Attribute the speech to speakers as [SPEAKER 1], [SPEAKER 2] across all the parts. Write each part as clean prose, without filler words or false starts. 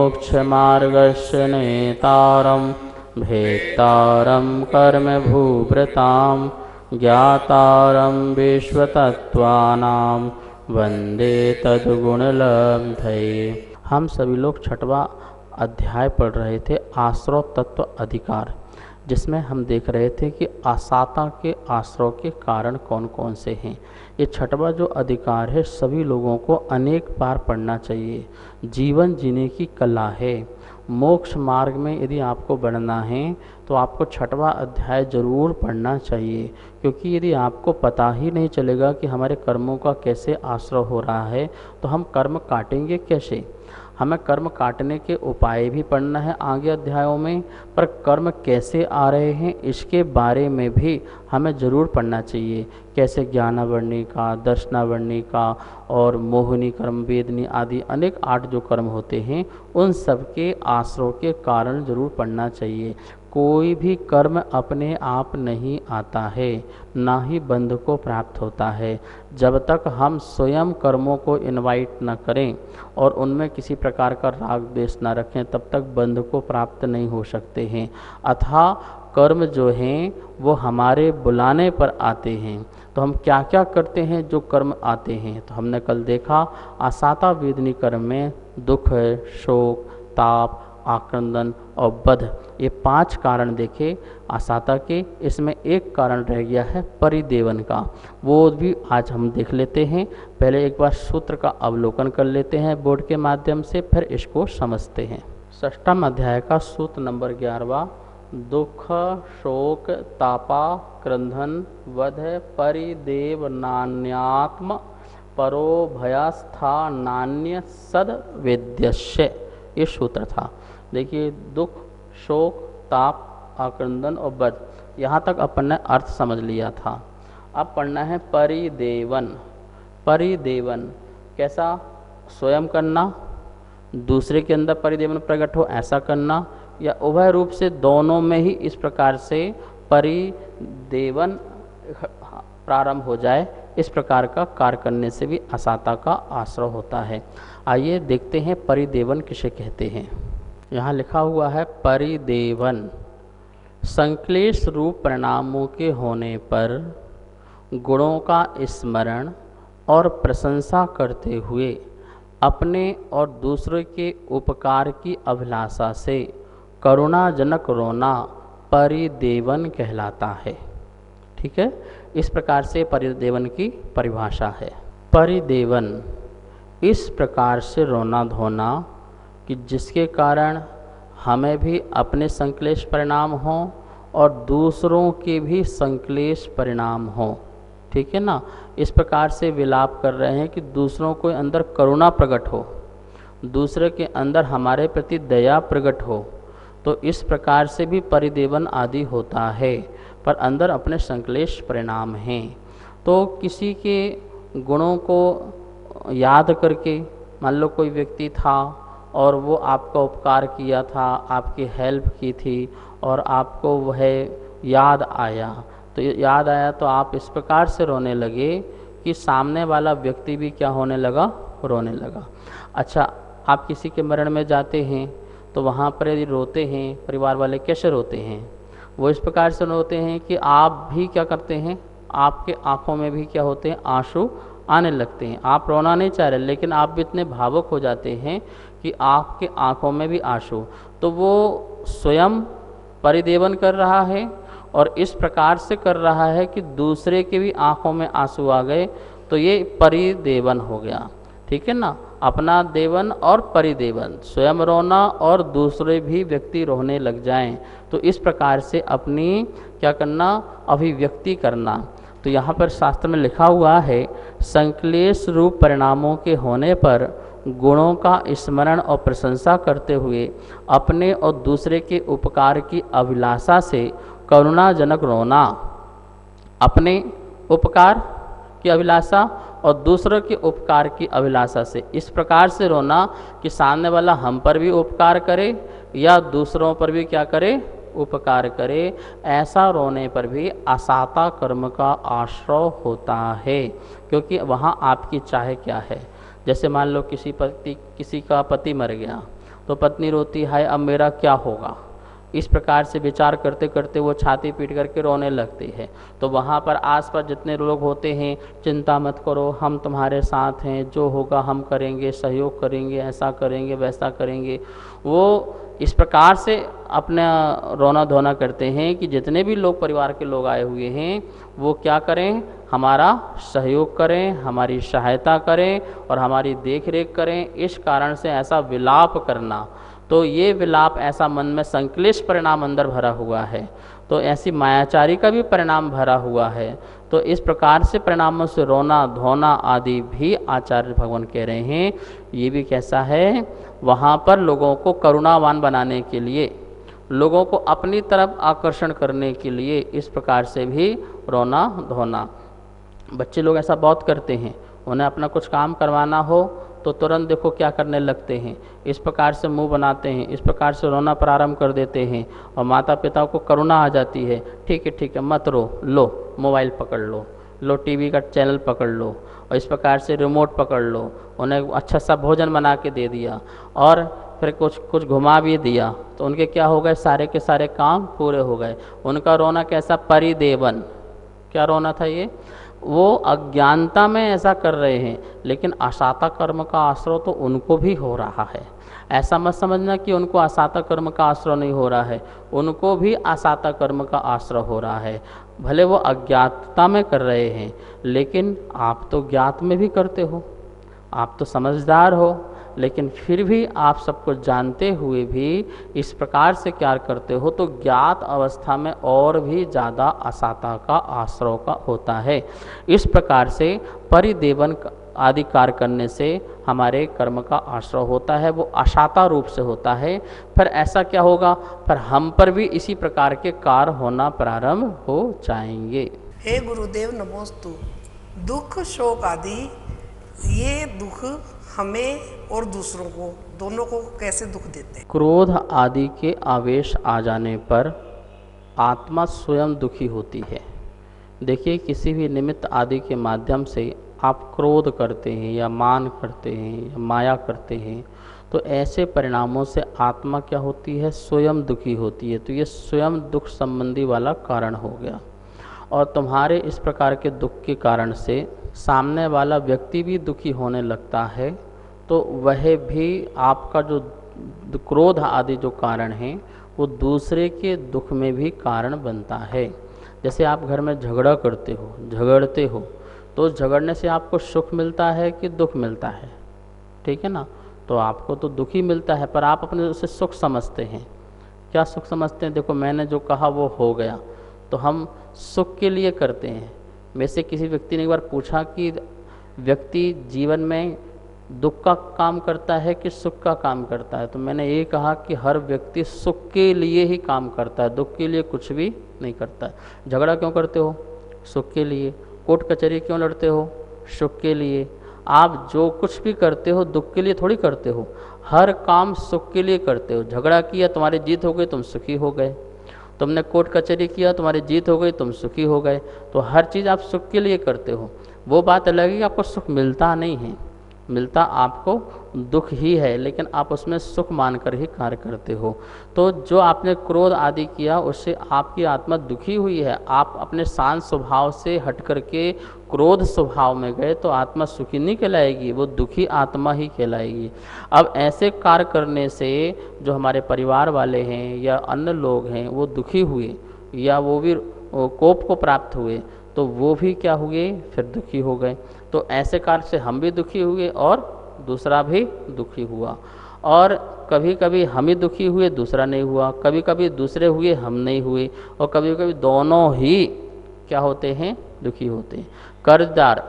[SPEAKER 1] मोक्षमार्गस्य नेतारं भेत्तारं कर्मभूभृतां ज्ञातारं विश्वतत्त्वानां वंदे तद्गुणलब्धये। हम सभी लोग छठवां अध्याय पढ़ रहे थे, आश्रव तत्व अधिकार, जिसमें हम देख रहे थे कि आसाता के आश्रव के कारण कौन कौन से हैं। ये छठवां जो अधिकार है सभी लोगों को अनेक बार पढ़ना चाहिए। जीवन जीने की कला है। मोक्ष मार्ग में यदि आपको बढ़ना है तो आपको छठवां अध्याय जरूर पढ़ना चाहिए, क्योंकि यदि आपको पता ही नहीं चलेगा कि हमारे कर्मों का कैसे आश्रव हो रहा है तो हम कर्म काटेंगे कैसे। हमें कर्म काटने के उपाय भी पढ़ना है आगे अध्यायों में, पर कर्म कैसे आ रहे हैं इसके बारे में भी हमें ज़रूर पढ़ना चाहिए। कैसे ज्ञानावर्णी का, दर्शनावर्णी का और मोहिनी कर्म, वेदनी आदि अनेक 8 जो कर्म होते हैं उन सब के आश्रव के कारण ज़रूर पढ़ना चाहिए। कोई भी कर्म अपने आप नहीं आता है, ना ही बंध को प्राप्त होता है। जब तक हम स्वयं कर्मों को इनवाइट न करें और उनमें किसी प्रकार का राग द्वेष न रखें तब तक बंध को प्राप्त नहीं हो सकते हैं। अतः कर्म जो हैं वो हमारे बुलाने पर आते हैं। तो हम क्या क्या करते हैं जो कर्म आते हैं, तो हमने कल देखा आसाता वेदनी कर्म में दुख, शोक, ताप, आक्रंदन और बध, ये 5 कारण देखे आसाता के। इसमें एक कारण रह गया है परिदेवन का, वो भी आज हम देख लेते हैं। पहले एक बार सूत्र का अवलोकन कर लेते हैं बोर्ड के माध्यम से, फिर इसको समझते हैं। 6वां अध्याय का सूत्र नंबर 11वां, दुख, शोक, तापा, क्रंधन, वध, परिदेव नान्यात्म परो भयस्था नान्य सद वेद्यस्य, ये सूत्र था। देखिए, दुख, शोक, ताप, आक्रंदन और बध, यहाँ तक अपन ने अर्थ समझ लिया था। अब पढ़ना है परिदेवन। परिदेवन कैसा? स्वयं करना, दूसरे के अंदर परिदेवन प्रकट हो ऐसा करना, या उभय रूप से दोनों में ही इस प्रकार से परिदेवन प्रारंभ हो जाए, इस प्रकार का कार्य करने से भी आसाता का आश्रय होता है। आइए देखते हैं परिदेवन किसे कहते हैं। यहाँ लिखा हुआ है परिदेवन संक्लेश रूप परिणामों के होने पर गुणों का स्मरण और प्रशंसा करते हुए अपने और दूसरे के उपकार की अभिलाषा से करुणाजनक रोना परिदेवन कहलाता है। ठीक है, इस प्रकार से परिदेवन की परिभाषा है। परिदेवन इस प्रकार से रोना धोना कि जिसके कारण हमें भी अपने संक्लेश परिणाम हों और दूसरों के भी संक्लेश परिणाम हों। ठीक है ना, इस प्रकार से विलाप कर रहे हैं कि दूसरों के अंदर करुणा प्रकट हो, दूसरे के अंदर हमारे प्रति दया प्रकट हो। तो इस प्रकार से भी परिदेवन आदि होता है, पर अंदर अपने संक्लेश परिणाम हैं। तो किसी के गुणों को याद करके, मान लो कोई व्यक्ति था और वो आपका उपकार किया था, आपकी हेल्प की थी और आपको वह याद आया, तो याद आया तो आप इस प्रकार से रोने लगे कि सामने वाला व्यक्ति भी क्या होने लगा? रोने लगा। अच्छा, आप किसी के मरण में जाते हैं तो वहाँ पर यदि रोते हैं, परिवार वाले कैसे रोते हैं? वो इस प्रकार से रोते हैं कि आप भी क्या करते हैं, आपके आँखों में भी क्या होते हैं? आंसू आने लगते हैं। आप रोना नहीं चाह रहे, लेकिन आप भी इतने भावुक हो जाते हैं कि आपके आँखों में भी आंसू। तो वो स्वयं परिदेवन कर रहा है और इस प्रकार से कर रहा है कि दूसरे के भी आँखों में आंसू आ गए, तो ये परिदेवन हो गया। ठीक है ना, अपना देवन और परिदेवन, स्वयं रोना और दूसरे भी व्यक्ति रोने लग जाएं, तो इस प्रकार से अपनी क्या करना? अभिव्यक्ति करना। तो यहाँ पर शास्त्र में लिखा हुआ है, संक्लेश रूप परिणामों के होने पर गुणों का स्मरण और प्रशंसा करते हुए अपने और दूसरे के उपकार की अभिलाषा से करुणाजनक रोना। अपने उपकार की अभिलाषा और दूसरों के उपकार की अभिलाषा से इस प्रकार से रोना कि सामने वाला हम पर भी उपकार करे या दूसरों पर भी क्या करे? उपकार करे। ऐसा रोने पर भी आसाता कर्म का आश्रय होता है, क्योंकि वहाँ आपकी चाहे क्या है। जैसे मान लो किसी का पति मर गया, तो पत्नी रोती है अब मेरा क्या होगा। इस प्रकार से विचार करते करते वो छाती पीट करके रोने लगती है। तो वहाँ पर आसपास जितने लोग होते हैं, चिंता मत करो, हम तुम्हारे साथ हैं, जो होगा हम करेंगे, सहयोग करेंगे, ऐसा करेंगे, वैसा करेंगे। वो इस प्रकार से अपना रोना धोना करते हैं कि जितने भी लोग परिवार के लोग आए हुए हैं वो क्या करें, हमारा सहयोग करें, हमारी सहायता करें और हमारी देख रेख करें। इस कारण से ऐसा विलाप करना, तो ये विलाप ऐसा मन में संक्लेश परिणाम अंदर भरा हुआ है, तो ऐसी मायाचारी का भी परिणाम भरा हुआ है। तो इस प्रकार से परिणामों से रोना धोना आदि भी आचार्य भगवान कह रहे हैं ये भी कैसा है, वहाँ पर लोगों को करुणावान बनाने के लिए, लोगों को अपनी तरफ आकर्षण करने के लिए इस प्रकार से भी रोना धोना। बच्चे लोग ऐसा बहुत करते हैं, उन्हें अपना कुछ काम करवाना हो तो तुरंत देखो क्या करने लगते हैं, इस प्रकार से मुंह बनाते हैं, इस प्रकार से रोना प्रारंभ कर देते हैं और माता पिता को करुणा आ जाती है, ठीक है मत रो, लो मोबाइल पकड़ लो, लो टीवी का चैनल पकड़ लो और इस प्रकार से रिमोट पकड़ लो। उन्हें अच्छा सा भोजन बना के दे दिया और फिर कुछ घुमा भी दिया, तो उनके क्या हो गए, सारे के सारे काम पूरे हो गए। उनका रोना कैसा, परिदेवन, क्या रोना था ये, वो अज्ञानता में ऐसा कर रहे हैं, लेकिन असाता कर्म का आश्रय तो उनको भी हो रहा है। ऐसा मत समझना कि उनको असाता कर्म का आश्रय नहीं हो रहा है, उनको भी असाता कर्म का आश्रय हो रहा है। भले वो अज्ञातता में कर रहे हैं, लेकिन आप तो ज्ञात में भी करते हो, आप तो समझदार हो, लेकिन फिर भी आप सब कुछ जानते हुए भी इस प्रकार से क्या करते हो, तो ज्ञात अवस्था में और भी ज़्यादा असाता का आश्रय का होता है। इस प्रकार से परिदेवन आदि कार्य करने से हमारे कर्म का आश्रय होता है, वो असाता रूप से होता है। फिर ऐसा क्या होगा, फिर हम पर भी इसी प्रकार के कार्य होना प्रारंभ हो जाएंगे।
[SPEAKER 2] हे गुरुदेव नमोस्तु। दुख शोक आदि ये दुख हमें और दूसरों को, दोनों को कैसे दुख देते हैं?
[SPEAKER 1] क्रोध आदि के आवेश आ जाने पर आत्मा स्वयं दुखी होती है। देखिए, किसी भी निमित्त आदि के माध्यम से आप क्रोध करते हैं या मान करते हैं या माया करते हैं, तो ऐसे परिणामों से आत्मा क्या होती है, स्वयं दुखी होती है। तो ये स्वयं दुख संबंधी वाला कारण हो गया। और तुम्हारे इस प्रकार के दुख के कारण से सामने वाला व्यक्ति भी दुखी होने लगता है, तो वह भी आपका जो क्रोध आदि जो कारण है वो दूसरे के दुख में भी कारण बनता है। जैसे आप घर में झगड़ा करते हो, झगड़ते हो, तो झगड़ने से आपको सुख मिलता है कि दुख मिलता है, ठीक है ना। तो आपको तो दुख ही मिलता है, पर आप अपने उसे सुख समझते हैं। क्या सुख समझते हैं, देखो मैंने जो कहा वो हो गया, तो हम सुख के लिए करते हैं। में से किसी व्यक्ति ने एक बार पूछा कि व्यक्ति जीवन में दुख का काम करता है कि सुख का काम करता है, तो मैंने ये कहा कि हर व्यक्ति सुख के लिए ही काम करता है, दुख के लिए कुछ भी नहीं करता है। झगड़ा क्यों करते हो, सुख के लिए। कोर्ट कचहरी क्यों लड़ते हो, सुख के लिए। आप जो कुछ भी करते हो दुख के लिए थोड़ी करते हो, हर काम सुख के लिए करते हो। झगड़ा किया, तुम्हारी जीत हो गई, तुम सुखी हो गए। तुमने कोर्ट कचहरी किया, तुम्हारी जीत हो गई, तुम सुखी हो गए। तो हर चीज़ आप सुख के लिए करते हो। वो बात अलग है कि आपको सुख मिलता नहीं है, मिलता आपको दुख ही है, लेकिन आप उसमें सुख मानकर ही कार्य करते हो। तो जो आपने क्रोध आदि किया उससे आपकी आत्मा दुखी हुई है। आप अपने शांत स्वभाव से हट करके क्रोध स्वभाव में गए तो आत्मा सुखी नहीं कहलाएगी, वो दुखी आत्मा ही कहलाएगी। अब ऐसे कार्य करने से जो हमारे परिवार वाले हैं या अन्य लोग हैं वो दुखी हुए या वो भी कोप को प्राप्त हुए, तो वो भी क्या हुए, फिर दुखी हो गए। तो ऐसे कार्य से हम भी दुखी हुए और दूसरा भी दुखी हुआ। और कभी कभी हम ही दुखी हुए, दूसरा नहीं हुआ, कभी कभी दूसरे हुए, हम नहीं हुए, और कभी कभी दोनों ही क्या होते हैं, दुखी होते हैं। कर्जदार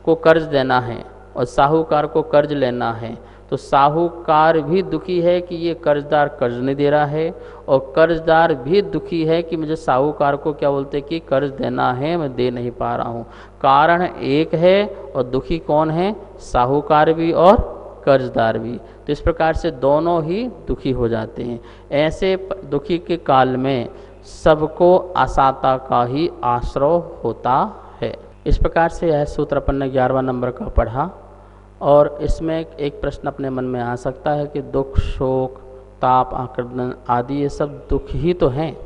[SPEAKER 1] को कर्ज देना है और साहूकार को कर्ज लेना है, तो साहूकार भी दुखी है कि ये कर्जदार कर्ज नहीं दे रहा है, और कर्जदार भी दुखी है कि मुझे साहूकार को क्या बोलते कि कर्ज देना है, मैं दे नहीं पा रहा हूँ। कारण एक है और दुखी कौन है, साहूकार भी और कर्जदार भी। तो इस प्रकार से दोनों ही दुखी हो जाते हैं। ऐसे दुखी के काल में सबको असाता का ही आश्रय होता है। इस प्रकार से यह सूत्र अपन ने 11वां नंबर का पढ़ा। और इसमें एक प्रश्न अपने मन में आ सकता है कि दुख, शोक, ताप, आक्रंदन आदि ये सब दुख ही तो हैं,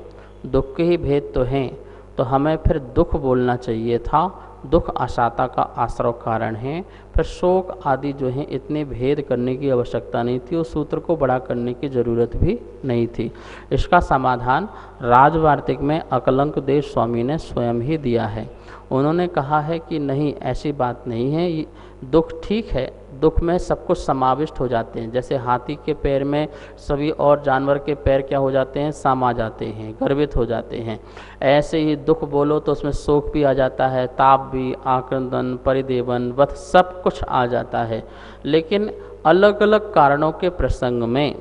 [SPEAKER 1] दुख के ही भेद तो हैं, तो हमें फिर दुख बोलना चाहिए था। दुख आशाता का आश्रव कारण है, फिर शोक आदि जो हैं इतने भेद करने की आवश्यकता नहीं थी, उस सूत्र को बड़ा करने की जरूरत भी नहीं थी। इसका समाधान राजवार्तिक में अकलंक देव स्वामी ने स्वयं ही दिया है। उन्होंने कहा है कि नहीं, ऐसी बात नहीं है, ये दुख ठीक है, दुख में सब कुछ समाविष्ट हो जाते हैं। जैसे हाथी के पैर में सभी और जानवर के पैर क्या हो जाते हैं, समा जाते हैं, गर्वित हो जाते हैं। ऐसे ही दुख बोलो तो उसमें शोक भी आ जाता है, ताप भी, आक्रंदन, परिदेवन, वध सब कुछ आ जाता है। लेकिन अलग अलग कारणों के प्रसंग में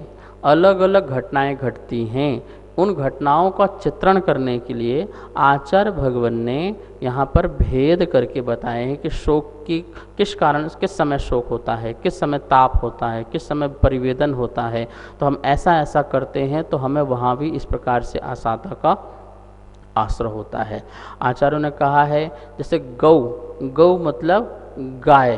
[SPEAKER 1] अलग अलग घटनाएं घटती हैं। उन घटनाओं का चित्रण करने के लिए आचार्य भगवान ने यहाँ पर भेद करके बताए हैं कि शोक की किस कारण, किस समय शोक होता है, किस समय ताप होता है, किस समय परिवेदन होता है। तो हम ऐसा ऐसा करते हैं तो हमें वहाँ भी इस प्रकार से आसाता का आश्रय होता है। आचार्यों ने कहा है जैसे गौ, गौ मतलब गाय,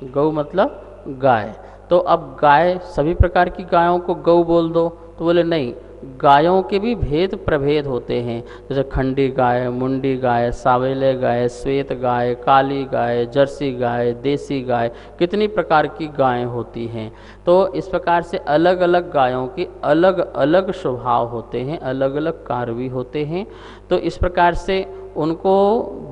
[SPEAKER 1] गौ मतलब गाय, तो अब गाय, सभी प्रकार की गायों को गौ बोल दो, तो बोले नहीं, गायों के भी भेद प्रभेद होते हैं। जैसे खंडी गाय, मुंडी गाय, सावेले गाय, श्वेत गाय, काली गाय, जर्सी गाय, देसी गाय, कितनी प्रकार की गायें होती हैं। तो इस प्रकार से अलग अलग गायों के अलग अलग स्वभाव होते हैं, अलग अलग कार्य भी होते हैं। तो इस प्रकार से उनको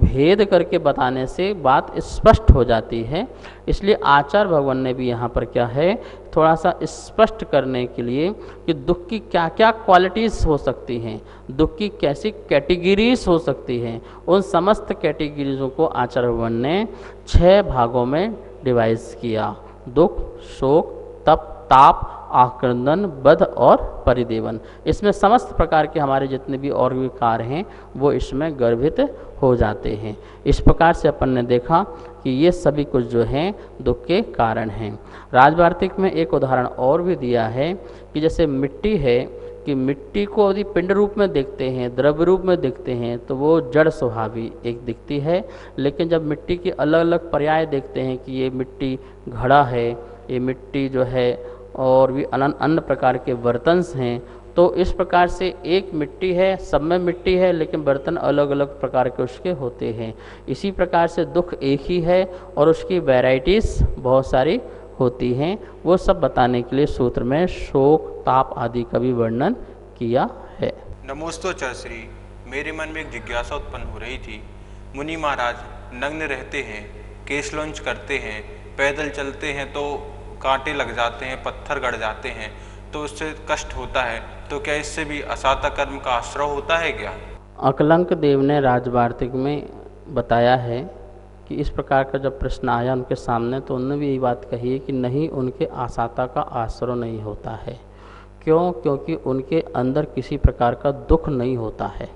[SPEAKER 1] भेद करके बताने से बात स्पष्ट हो जाती है। इसलिए आचार्य भगवान ने भी यहाँ पर क्या है, थोड़ा सा स्पष्ट करने के लिए कि दुख की क्या क्या क्वालिटीज़ हो सकती हैं, दुख की कैसी कैटेगरीज हो सकती हैं, उन समस्त कैटेगरीज़ों को आचार्य भगवान ने 6 भागों में डिवाइस किया। दुख, शोक, तप, ताप, आक्रंदन, बध और परिदेवन। इसमें समस्त प्रकार के हमारे जितने भी और भी कार्य हैं वो इसमें गर्भित हो जाते हैं। इस प्रकार से अपन ने देखा कि ये सभी कुछ जो हैं दुख के कारण हैं। राजवार्तिक में एक उदाहरण और भी दिया है कि जैसे मिट्टी है, कि मिट्टी को यदि पिंड रूप में देखते हैं, द्रव्य रूप में देखते हैं तो वो जड़ स्वभावी एक दिखती है। लेकिन जब मिट्टी के अलग अलग पर्याय देखते हैं कि ये मिट्टी घड़ा है, ये मिट्टी जो है और भी अन्य प्रकार के बर्तन हैं, तो इस प्रकार से एक मिट्टी है, सब में मिट्टी है, लेकिन बर्तन अलग अलग प्रकार के उसके होते हैं। इसी प्रकार से दुख एक ही है और उसकी वैरायटीज़ बहुत सारी होती हैं। वो सब बताने के लिए सूत्र में शोक, ताप आदि का भी वर्णन किया है।
[SPEAKER 3] नमोस्तोचश्री, मेरे मन में एक जिज्ञासा उत्पन्न हो रही थी। मुनि महाराज नग्न रहते हैं, केश लौंच करते हैं, पैदल चलते हैं तो कांटे लग जाते हैं, पत्थर गड़ जाते हैं, तो उससे कष्ट होता है, तो क्या इससे भी असाता कर्म का आश्रय होता है क्या?
[SPEAKER 1] अकलंक देव ने राजवार्तिक में बताया है कि इस प्रकार का जब प्रश्न आया उनके सामने तो उन्होंने भी यही बात कही है कि नहीं, उनके आसाता का आश्रय नहीं होता है। क्यों? क्योंकि उनके अंदर किसी प्रकार का दुख नहीं होता है।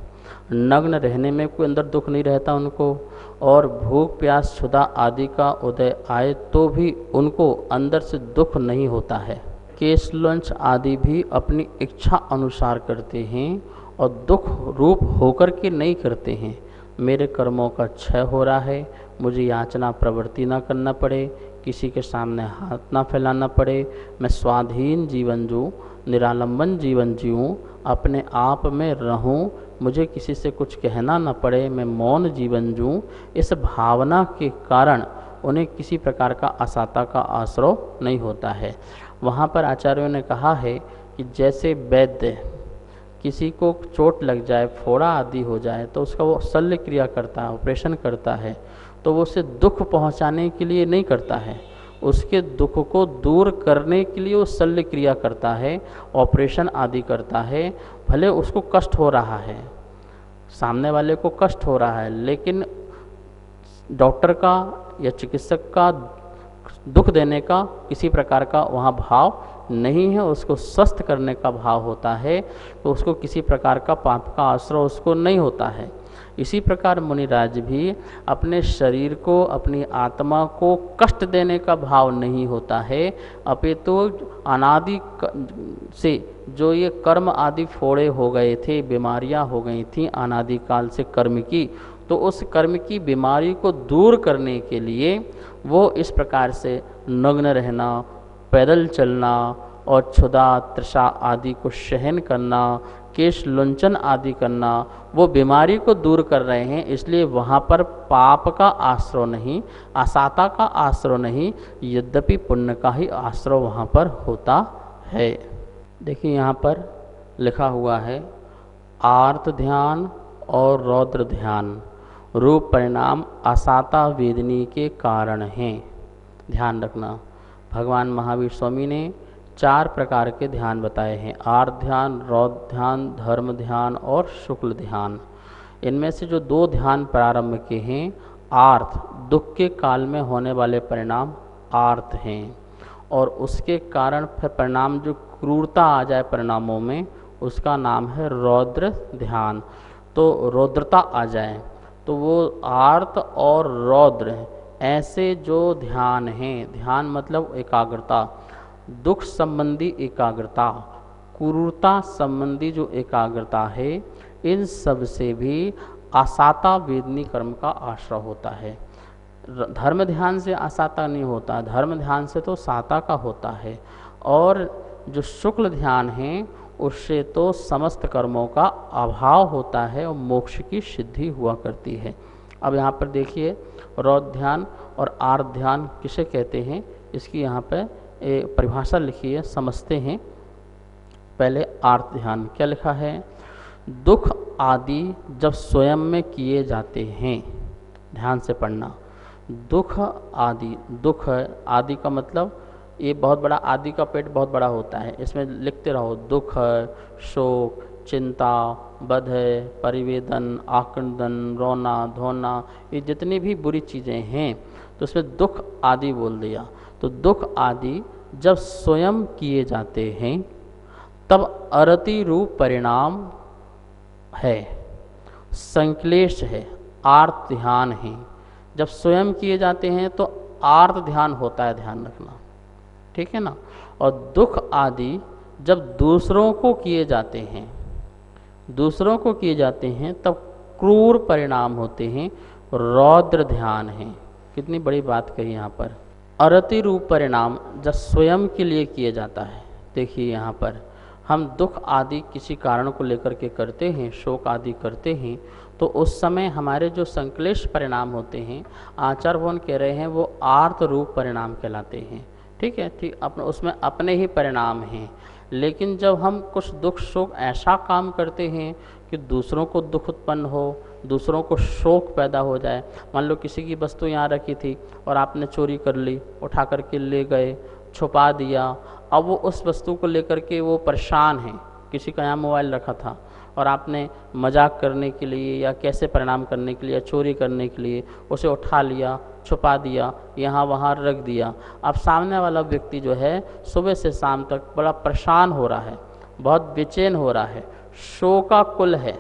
[SPEAKER 1] नग्न रहने में कोई अंदर दुख नहीं रहता उनको, और भूख, प्यास, क्षुधा आदि का उदय आए तो भी उनको अंदर से दुख नहीं होता है। केशलंच आदि भी अपनी इच्छा अनुसार करते हैं और दुख रूप होकर के नहीं करते हैं। मेरे कर्मों का क्षय हो रहा है, मुझे याचना प्रवृत्ति ना करना पड़े, किसी के सामने हाथ ना फैलाना पड़े, मैं स्वाधीन जीवन जीऊँ, निरालंबन जीवन जीऊँ, अपने आप में रहूँ, मुझे किसी से कुछ कहना न पड़े, मैं मौन जीवन जीऊँ, इस भावना के कारण उन्हें किसी प्रकार का असाता का आश्रय नहीं होता है। वहाँ पर आचार्यों ने कहा है कि जैसे वैद्य किसी को चोट लग जाए, फोड़ा आदि हो जाए तो उसका वो शल्य क्रिया करता है, ऑपरेशन करता है, तो वो उसे दुख पहुँचाने के लिए नहीं करता है, उसके दुख को दूर करने के लिए वो शल्य क्रिया करता है, ऑपरेशन आदि करता है। भले उसको कष्ट हो रहा है, सामने वाले को कष्ट हो रहा है, लेकिन डॉक्टर का या चिकित्सक का दुख देने का किसी प्रकार का वहाँ भाव नहीं है, उसको स्वस्थ करने का भाव होता है, तो उसको किसी प्रकार का पाप का आश्रय उसको नहीं होता है। इसी प्रकार मुनिराज भी अपने शरीर को, अपनी आत्मा को कष्ट देने का भाव नहीं होता है, अपितु अनादि से जो ये कर्म आदि फोड़े हो गए थे, बीमारियां हो गई थी अनादि काल से कर्म की, तो उस कर्म की बीमारी को दूर करने के लिए वो इस प्रकार से नग्न रहना, पैदल चलना और क्षुधा तृषा आदि को सहन करना, केश लुंचन आदि करना, वो बीमारी को दूर कर रहे हैं। इसलिए वहाँ पर पाप का आश्रय नहीं, आसाता का आश्रय नहीं, यद्यपि पुण्य का ही आश्रय वहाँ पर होता है। देखिए यहाँ पर लिखा हुआ है आर्त ध्यान और रौद्र ध्यान रूप परिणाम आसाता वेदनी के कारण हैं। ध्यान रखना, भगवान महावीर स्वामी ने 4 प्रकार के ध्यान बताए हैं, आर्त ध्यान, रौद्र ध्यान, धर्म ध्यान और शुक्ल ध्यान। इनमें से जो 2 ध्यान प्रारंभ के हैं, आर्त दुख के काल में होने वाले परिणाम आर्त हैं, और उसके कारण फिर परिणाम जो क्रूरता आ जाए परिणामों में, उसका नाम है रौद्र ध्यान। तो रौद्रता आ जाए तो वो आर्त और रौद्र ऐसे जो ध्यान हैं, ध्यान मतलब एकाग्रता, दुख संबंधी एकाग्रता, क्रूरता संबंधी जो एकाग्रता है, इन सब से भी आसाता वेदनी कर्म का आश्रय होता है। धर्म ध्यान से आसाता नहीं होता, धर्म ध्यान से तो साता का होता है। और जो शुक्ल ध्यान है उससे तो समस्त कर्मों का अभाव होता है और मोक्ष की सिद्धि हुआ करती है। अब यहाँ पर देखिए रौद्र ध्यान और आर्त ध्यान किसे कहते हैं, इसकी यहाँ पर परिभाषा लिखी है, समझते हैं। पहले आर्त ध्यान क्या लिखा है, दुख आदि जब स्वयं में किए जाते हैं, ध्यान से पढ़ना, दुख आदि, दुख आदि का मतलब ये बहुत बड़ा, आदि का पेट बहुत बड़ा होता है, इसमें लिखते रहो दुख, शोक, चिंता, बध, परिवेदन, आक्रंदन, रोना धोना, ये जितनी भी बुरी चीज़ें हैं तो उसमें दुख आदि बोल दिया। तो दुख आदि जब स्वयं किए जाते हैं तब अरति रूप परिणाम है, संक्लेश है, आर्त ध्यान है। जब स्वयं किए जाते हैं तो आर्त ध्यान होता है, ध्यान रखना, ठीक है ना। और दुख आदि जब दूसरों को किए जाते हैं, दूसरों को किए जाते हैं तब क्रूर परिणाम होते हैं, रौद्र ध्यान है। कितनी बड़ी बात कही यहाँ पर, अरति रूप परिणाम जब स्वयं के लिए किए जाता है। देखिए यहाँ पर हम दुख आदि किसी कारण को लेकर के करते हैं, शोक आदि करते हैं, तो उस समय हमारे जो संक्लेश परिणाम होते हैं, आचार्य भगवान कह रहे हैं वो आर्त रूप परिणाम कहलाते हैं। ठीक है, ठीक, उसमें अपने ही परिणाम हैं। लेकिन जब हम कुछ दुख शोक ऐसा काम करते हैं कि दूसरों को दुख उत्पन्न हो, दूसरों को शोक पैदा हो जाए, मान लो किसी की वस्तु यहाँ रखी थी और आपने चोरी कर ली, उठा करके ले गए, छुपा दिया, अब वो उस वस्तु को लेकर के वो परेशान है। किसी का यहाँ मोबाइल रखा था और आपने मजाक करने के लिए या कैसे परिणाम करने के लिए, चोरी करने के लिए उसे उठा लिया, छुपा दिया, यहाँ वहाँ रख दिया। अब सामने वाला व्यक्ति जो है सुबह से शाम तक बड़ा परेशान हो रहा है, बहुत बेचैन हो रहा है, शोकाकुल है,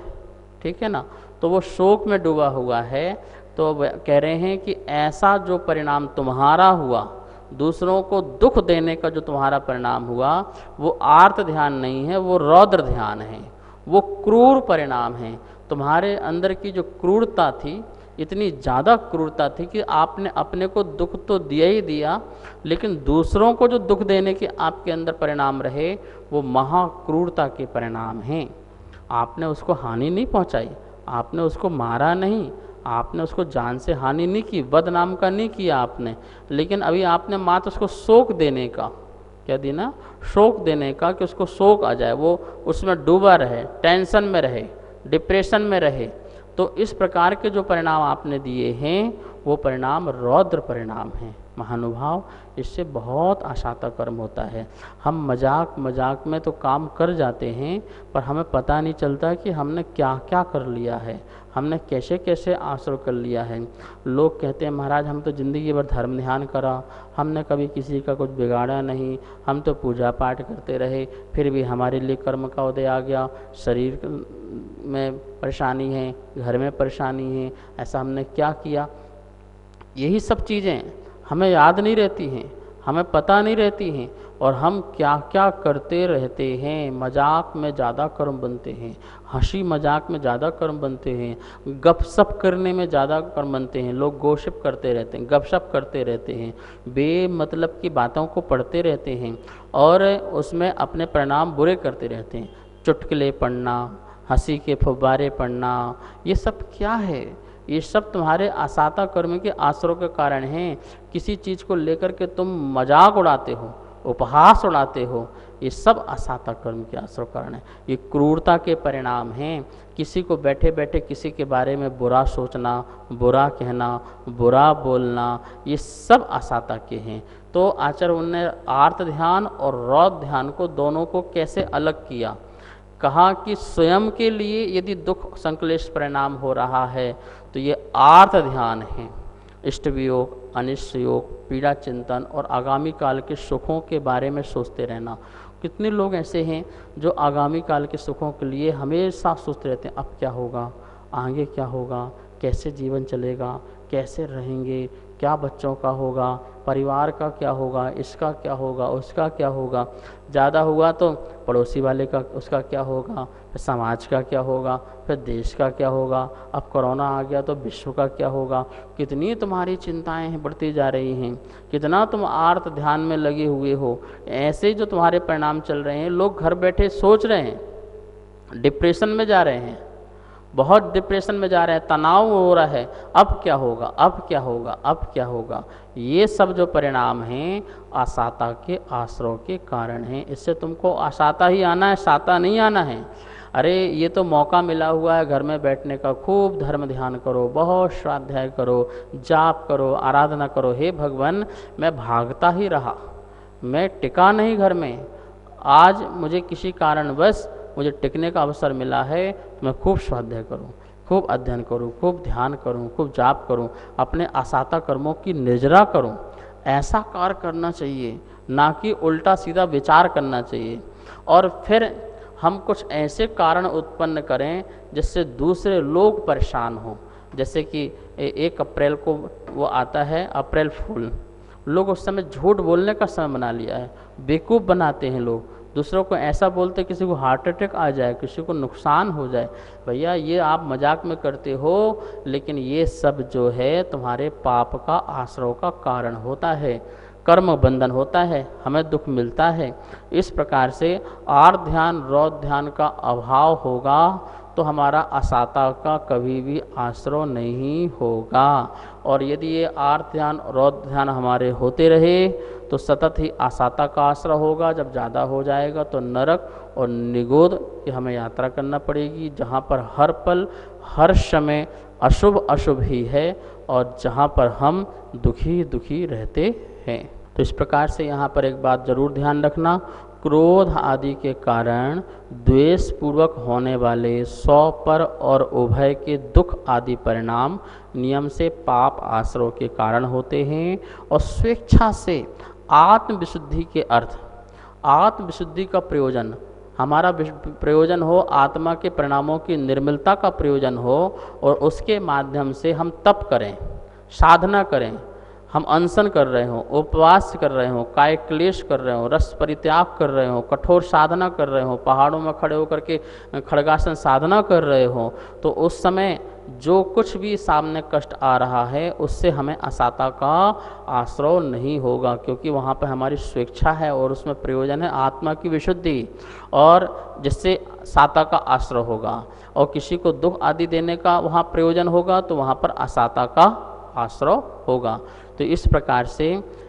[SPEAKER 1] ठीक है ना। तो वो शोक में डूबा हुआ है। तो कह रहे हैं कि ऐसा जो परिणाम तुम्हारा हुआ, दूसरों को दुख देने का जो तुम्हारा परिणाम हुआ, वो आर्त ध्यान नहीं है, वो रौद्र ध्यान है, वो क्रूर परिणाम है। तुम्हारे अंदर की जो क्रूरता थी, इतनी ज़्यादा क्रूरता थी कि आपने अपने को दुख तो दिया ही दिया, लेकिन दूसरों को जो दुख देने के आपके अंदर परिणाम रहे, वो महाक्रूरता के परिणाम हैं। आपने उसको हानि नहीं पहुंचाई, आपने उसको मारा नहीं, आपने उसको जान से हानि नहीं की, बदनाम का नहीं किया आपने, लेकिन अभी आपने मात्र उसको शोक देने का, क्या देना, शोक देने का, कि उसको शोक आ जाए, वो उसमें डूबा रहे, टेंशन में रहे, डिप्रेशन में रहे। तो इस प्रकार के जो परिणाम आपने दिए हैं वो परिणाम रौद्र परिणाम हैं। महानुभाव, इससे बहुत आशाता कर्म होता है। हम मजाक मजाक में तो काम कर जाते हैं, पर हमें पता नहीं चलता कि हमने क्या क्या कर लिया है, हमने कैसे कैसे आश्रय कर लिया है। लोग कहते हैं महाराज हम तो ज़िंदगी भर धर्म ध्यान करा, हमने कभी किसी का कुछ बिगाड़ा नहीं, हम तो पूजा पाठ करते रहे, फिर भी हमारे लिए कर्म का उदय आ गया, शरीर में परेशानी है, घर में परेशानी है, ऐसा हमने क्या किया। यही सब चीज़ें हमें याद नहीं रहती हैं, हमें पता नहीं रहती हैं। और हम क्या क्या करते रहते हैं। मजाक में ज़्यादा कर्म बनते हैं, हंसी मजाक में ज़्यादा कर्म बनते हैं, गपशप करने में ज़्यादा कर्म बनते हैं। लोग गॉसिप करते रहते हैं, गपशप करते रहते हैं, बेमतलब की बातों को पढ़ते रहते हैं और उसमें अपने परिणाम बुरे करते रहते हैं। चुटकुले पढ़ना, हंसी के फुब्बारे पढ़ना, ये सब क्या है? ये सब तुम्हारे आसाता कर्म के आश्रय के कारण हैं। किसी चीज़ को लेकर के तुम मजाक उड़ाते हो, उपहास उड़ाते हो, ये सब आसाता कर्म के आश्रय कारण है। ये क्रूरता के परिणाम हैं। किसी को बैठे बैठे किसी के बारे में बुरा सोचना, बुरा कहना, बुरा बोलना, ये सब आसाता के हैं। तो आचार्य उन्होंने आर्त ध्यान और रौद्र ध्यान को दोनों को कैसे अलग किया। कहा कि स्वयं के लिए यदि दुख संक्लेश परिणाम हो रहा है तो ये आर्त ध्यान है। इष्ट वियोग, अनिष्ट योग, पीड़ा चिंतन और आगामी काल के सुखों के बारे में सोचते रहना। कितने लोग ऐसे हैं जो आगामी काल के सुखों के लिए हमेशा सोचते रहते हैं, अब क्या होगा, आगे क्या होगा, कैसे जीवन चलेगा, कैसे रहेंगे, क्या बच्चों का होगा, परिवार का क्या होगा, इसका क्या होगा, उसका क्या होगा, ज़्यादा हुआ तो पड़ोसी वाले का उसका क्या होगा, फिर समाज का क्या होगा, फिर देश का क्या होगा, अब कोरोना आ गया तो विश्व का क्या होगा। कितनी तुम्हारी चिंताएं बढ़ती जा रही हैं, कितना तुम आर्त ध्यान में लगे हुए हो। ऐसे जो तुम्हारे परिणाम चल रहे हैं, लोग घर बैठे सोच रहे हैं, डिप्रेशन में जा रहे हैं, बहुत डिप्रेशन में जा रहे हैं, तनाव हो रहा है, अब क्या होगा, अब क्या होगा, अब क्या होगा। ये सब जो परिणाम हैं आसाता के आश्रय के कारण हैं। इससे तुमको आसाता ही आना है, साता नहीं आना है। अरे ये तो मौका मिला हुआ है घर में बैठने का, खूब धर्म ध्यान करो, बहुत स्वाध्याय करो, जाप करो, आराधना करो। हे भगवान, मैं भागता ही रहा, मैं टिका नहीं घर में, आज मुझे किसी कारणवश मुझे टिकने का अवसर मिला है, तो मैं खूब स्वाध्याय करूं, खूब अध्ययन करूं, खूब ध्यान करूं, खूब जाप करूं, अपने आसाता कर्मों की निर्जरा करूं। ऐसा कार्य करना चाहिए, ना कि उल्टा सीधा विचार करना चाहिए। और फिर हम कुछ ऐसे कारण उत्पन्न करें जिससे दूसरे लोग परेशान हों। जैसे कि 1 अप्रैल को वो आता है अप्रैल फूल, लोग उस समय झूठ बोलने का समय बना लिया है, बेवकूफ़ बनाते हैं लोग, दूसरों को ऐसा बोलते किसी को हार्ट अटैक आ जाए, किसी को नुकसान हो जाए। भैया ये आप मजाक में करते हो, लेकिन ये सब जो है तुम्हारे पाप का आश्रय का कारण होता है, कर्म बंधन होता है, हमें दुख मिलता है। इस प्रकार से आर्त ध्यान रौद्र ध्यान का अभाव होगा तो हमारा आसाता का कभी भी आश्रय नहीं होगा। और यदि ये आर्त ध्यान रौद्र ध्यान हमारे होते रहे तो सतत ही आसाता का आश्रय होगा। जब ज़्यादा हो जाएगा तो नरक और निगोद की हमें यात्रा करना पड़ेगी, जहाँ पर हर पल हर समय अशुभ अशुभ ही है और जहाँ पर हम दुखी दुखी रहते हैं। तो इस प्रकार से यहाँ पर एक बात जरूर ध्यान रखना, क्रोध आदि के कारण द्वेष पूर्वक होने वाले स्वपर और उभय के दुख आदि परिणाम नियम से पाप आश्रय के कारण होते हैं। और स्वेच्छा से आत्मविशुद्धि के अर्थ, आत्मविशुद्धि का प्रयोजन, हमारा प्रयोजन हो आत्मा के परिणामों की निर्मलता का प्रयोजन हो और उसके माध्यम से हम तप करें, साधना करें, हम अनशन कर रहे हों, उपवास कर रहे हों, काय क्लेश कर रहे हों, रस परित्याग कर रहे हों, कठोर साधना कर रहे हों, पहाड़ों में खड़े होकर के खड़गासन साधना कर रहे हों, तो उस समय जो कुछ भी सामने कष्ट आ रहा है उससे हमें असाता का आश्रय नहीं होगा, क्योंकि वहाँ पर हमारी स्वेच्छा है और उसमें प्रयोजन है आत्मा की विशुद्धि, और जिससे साता का आश्रय होगा। और किसी को दुख आदि देने का वहाँ प्रयोजन होगा तो वहाँ पर असाता का आश्रय होगा। तो इस प्रकार से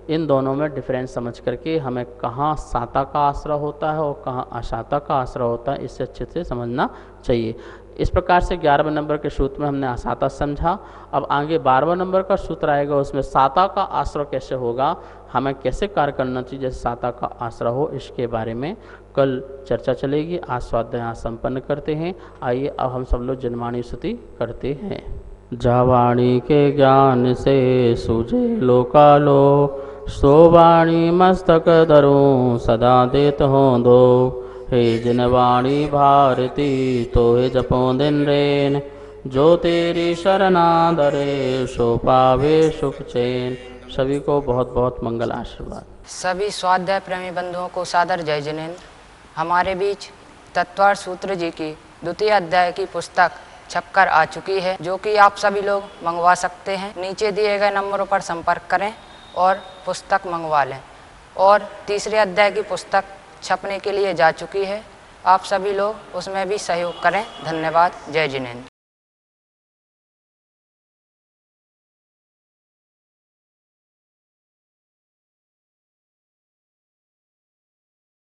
[SPEAKER 1] इन दोनों में डिफरेंस समझ करके हमें कहाँ साता का आश्रय होता है और कहाँ असाता का आश्रय होता है, इससे अच्छे से समझना चाहिए। इस प्रकार से 11वें नंबर के सूत्र में हमने असाता समझा। अब आगे 12वें नंबर का सूत्र आएगा, उसमें साता का आश्रय कैसे होगा, हमें कैसे कार्य करना चाहिए जैसे साता का आश्रय हो, इसके बारे में कल चर्चा चलेगी। आज स्वाध्याय संपन्न करते हैं। आइए अब हम सब लोग जनवाणी स्तुति करते हैं। जा वाणी के ज्ञान से सूझे लोकालोक, सो वाणी मस्तक धरूं सदा देत हो दो। हे जिन वाणी भारती तो हे जपों दिन रेन, जो तेरी शरणा धरे सो पावे सुख चैन। सभी को बहुत बहुत मंगल आशीर्वाद।
[SPEAKER 4] सभी स्वाध्याय प्रेमी बंधुओं को सादर जय जिनेंद्र। हमारे बीच तत्वार्थ सूत्र जी की द्वितीय अध्याय की पुस्तक छपकर आ चुकी है, जो कि आप सभी लोग मंगवा सकते हैं। नीचे दिए गए नंबरों पर संपर्क करें और पुस्तक मंगवा लें। और तीसरे अध्याय की पुस्तक छपने के लिए जा चुकी है, आप सभी लोग उसमें भी सहयोग करें। धन्यवाद। जय जिनेंद्र।